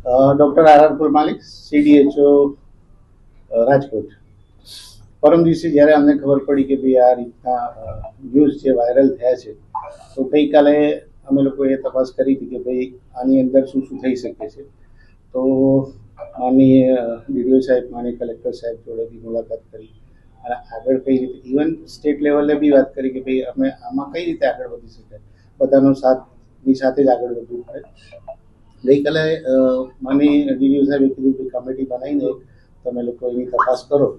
Doctor R માલિક, CDHO Rajkot. પરમ દિવસે જ્યારે અમને ખબર પડી કે ભાઈ આ રીતના ન્યૂઝ જે વાયરલ થયા છે, તો ગઈકાલે અમે લોકોએ તપાસ કરી હતી કે ભાઈ આની અંદર શું શું થઈ શકે છે. તો માનનીય DDO સાહેબ, માનનીય કલેક્ટર સાહેબ જોડે બી મુલાકાત કરી અને આગળ કઈ રીતે ઇવન સ્ટેટ લેવલે બી વાત કરી કે ભાઈ અમે આમાં કઈ રીતે આગળ વધી શકાય, બધાનો સાથની સાથે જ આગળ વધવું પડે. ગઈકાલે માનનીય DDO સાહેબે કીધું કે કમિટી બનાવીને તમે લોકો એની તપાસ કરો.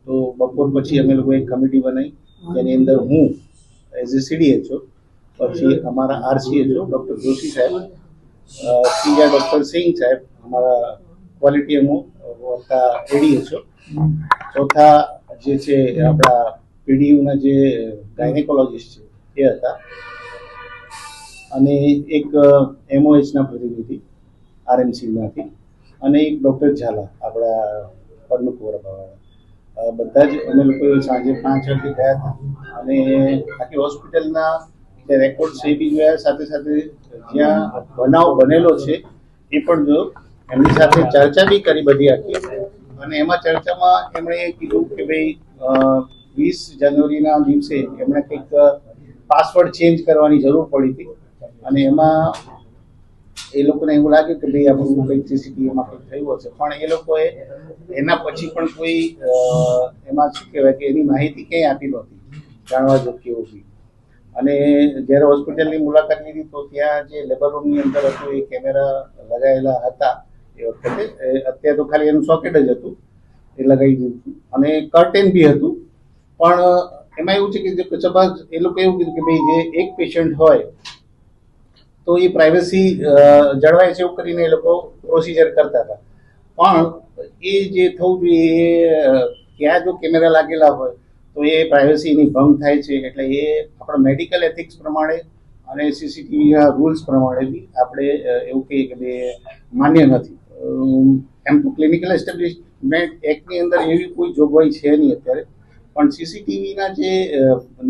તો બપોર પછી અમે લોકો એક કમિટી બનાવી, જેની અંદર હું એઝ એ CDHO, પછી અમારા RCHO ડૉક્ટર જોશી સાહેબ, ત્રીજા ડૉક્ટર સિંહ સાહેબ અમારા ક્વોલિટી એમઓ વત્તા ADHO, ચોથા જે છે આપણા PDUના જે ગાયનેકોલોજીસ્ટ છે એ હતા, અને એક MOHના પ્રતિનિધિ RMCમાંથી, અને એક ડૉક્ટર ઝાલા આપણા પરમકુવરવાળા. બધા જ અમે લોકો સાંજે 5 વાગે ગયા હતા અને આખી હોસ્પિટલના જે રેકોર્ડ છે એ બી જોયા, સાથે સાથે જ્યાં બનાવ બનેલો છે એ પણ જો એમની સાથે ચર્ચા બી કરી બધી આખી. અને એમાં ચર્ચામાં એમણે એ કીધું કે ભાઈ 20 જાન્યુઆરીના દિવસે એમણે કંઈક પાસવર્ડ ચેન્જ કરવાની જરૂર પડી હતી, અને એમાં એ લોકોને એવું લાગ્યું કે ભાઈ આપણું કંઈક CCTVમાં કંઈક થયું હશે, પણ એ લોકોએ એના પછી પણ કોઈ એમાં શું કહેવાય કે એની માહિતી કંઈ આપી નહોતી જાણવા જોગતી હોતી. અને જ્યારે હોસ્પિટલની મુલાકાત લીધી તો ત્યાં જે લેબર રૂમની અંદર હતું એ કેમેરા લગાવેલા હતા એ વખતે. અત્યારે તો ખાલી એનું સોકેટ જ હતું એ લગાવી દીધું, અને કર્ટેન બી હતું. પણ એમાં એવું છે કે સપોઝ એ લોકો એવું કીધું કે ભાઈ જે એક પેશન્ટ હોય તો એ પ્રાઇવસી જળવાય છે એવું કરીને એ લોકો પ્રોસિજર કરતા હતા. પણ એ જે થવું જોઈએ, ત્યાં જો કેમેરા લાગેલા હોય તો એ પ્રાઇવસીની ભંગ થાય છે. એટલે એ આપણા મેડિકલ એથિક્સ પ્રમાણે અને CCTVના રૂલ્સ પ્રમાણે બી આપણે એવું કહીએ કે ભાઈ માન્ય નથી. એમ તો ક્લિનિકલ એસ્ટેબ્લિશમેન્ટ એક્ટની અંદર એવી કોઈ જોગવાઈ છે નહીં અત્યારે, પણ CCTVના જે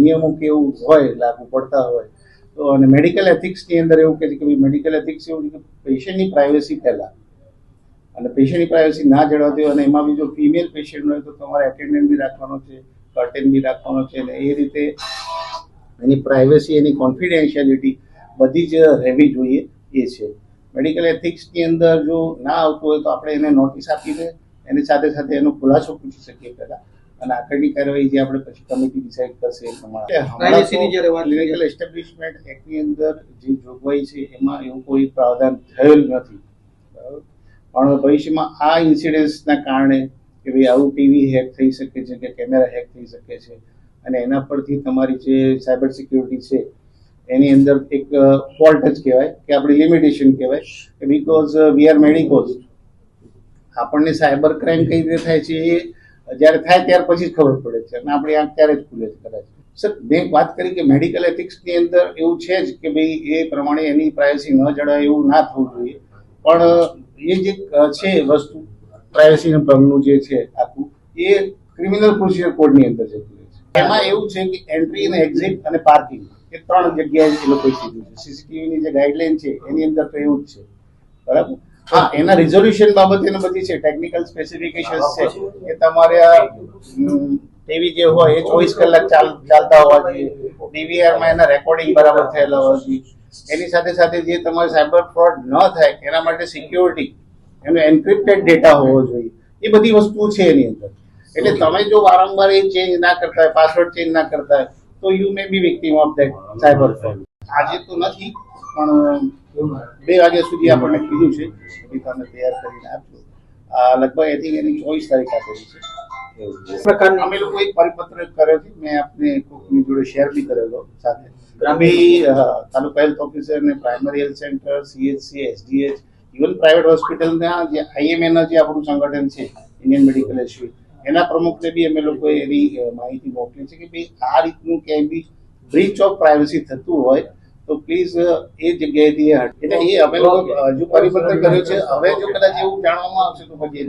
નિયમો કે એવું હોય લાગુ પડતા હોય તો, અને મેડિકલ એથિક્સની અંદર એવું કહે છે કે મેડિકલ એથિક્સ એવું છે કે પેશન્ટની પ્રાઇવસી પહેલાં, અને પેશન્ટની પ્રાઇવસી ના જળવાતી હોય અને એમાં બી જો ફિમેલ પેશન્ટ હોય તો તમારે એટેન્ડન્ટ બી રાખવાનો છે, કર્ટેન બી રાખવાનો છે, અને એ રીતે એની પ્રાઇવસી, એની કોન્ફિડેન્શિયાલિટી બધી જ રહેવી જોઈએ એ છે. મેડિકલ એથિક્સની અંદર જો ના આવતું હોય તો આપણે એને નોટિસ આપીને એની સાથે સાથે એનો ખુલાસો પૂછી શકીએ પહેલાં, અને આગળની કાર્યવાહી જે આપણે પછી કમિટી ડિસાઇડ કરશે એ પ્રમાણે. ક્લિનિકલ એસ્ટેબ્લિશમેન્ટ એક્ટની અંદર જે જોગવાઈ છે એમાં એવું કોઈ પ્રાવધાન થયેલ નથી, બરાબર. પણ ભવિષ્યમાં આ ઇન્સિડન્સના કારણે કે ભાઈ આવું ટીવી હેક થઈ શકે છે કે કેમેરા હેક થઈ શકે છે, અને એના પરથી તમારી જે સાયબર સિક્યુરિટી છે એની અંદર એક ફોલ્ટ જ કહેવાય કે આપણી લિમિટેશન કહેવાય કે બીકોઝ વી આર મેડિકોઝ. આપણને સાયબર ક્રાઇમ કઈ રીતે થાય છે એ જ્યારે થાય ત્યાર પછી જ ખબર પડે છે, અને આપણી આંખ ત્યારે જ ખુલે છે કદાચ. સર, મેં વાત કરી કે મેડિકલ એથિક્સની અંદર એવું છે જ કે ભાઈ એ પ્રમાણે એની પ્રાઇવસી ન જળવાય એવું ના થવું જોઈએ. પણ એ જે છે વસ્તુ પ્રાઇવસીના ભંગનું જે છે આખું, એ ક્રિમિનલ પ્રોસિજર કોડની અંદર જતું રહે છે. એમાં એવું છે કે એન્ટ્રી અને એક્ઝિટ અને પાર્કિંગ એ 3 જગ્યાએ એ લોકોએ કીધું છે. CCTVની જે ગાઈડલાઈન છે એની અંદર તો એવું જ છે, બરાબર. હા, એના રિઝોલ્યુશન બાબતે બધી છે, ટેકનિકલ સ્પેસિફિકેશન્સ છે કે તમારે ટીવી જે હોય એ 24 કલાક ચાલતા હોવા જોઈએ, DVRમાં એના રેકોર્ડિંગ બરાબર થયેલા હોવા જોઈએ, એની સાથે સાથે જે તમારે સાયબર ફ્રોડ ન થાય એના માટે સિક્યોરિટી, એનો એન્ક્રિપ્ટેડ ડેટા હોવો જોઈએ. એ બધી વસ્તુઓ છે એની અંદર. એટલે તમે જો વારંવાર એ ચેન્જ ના કરતા હોય, પાસવર્ડ ચેન્જ ના કરતા હોય તો you may be victim of that cyber fraud. આજે તો નથી, પણ 2 વાગ્યા સુધી આપણને કીધું છે કે તમે તૈયાર કરીને આપજો. લગભગ આઈ થિંક એની 24 તારીખ આપેલી છે. અમે લોકો એક પરિપત્ર કર્યો છે, મેં આપને કોકની જોડે શેર બી કરેલો સાથે. તાલુકા હેલ્થ ઓફિસર ને primary health centre, CHC, SDH, even private હોસ્પિટલના જે IMA જે આપણું સંગઠન છે, ઇન્ડિયન મેડિકલ એસોસિએશન, એના પ્રમુખને બી અમે લોકોએ એની માહિતી મોકલી છે કે ભાઈ આ રીતનું ક્યાંય બી બ્રીચ ઓફ પ્રાઇવસી થતું હોય તો પ્લીઝ એ જગ્યાએથી એટલે એ અમે લોકો હજુ પરિપત્ર કર્યો છે. હવે જો કદાચ એવું જાણવામાં આવશે તો પછી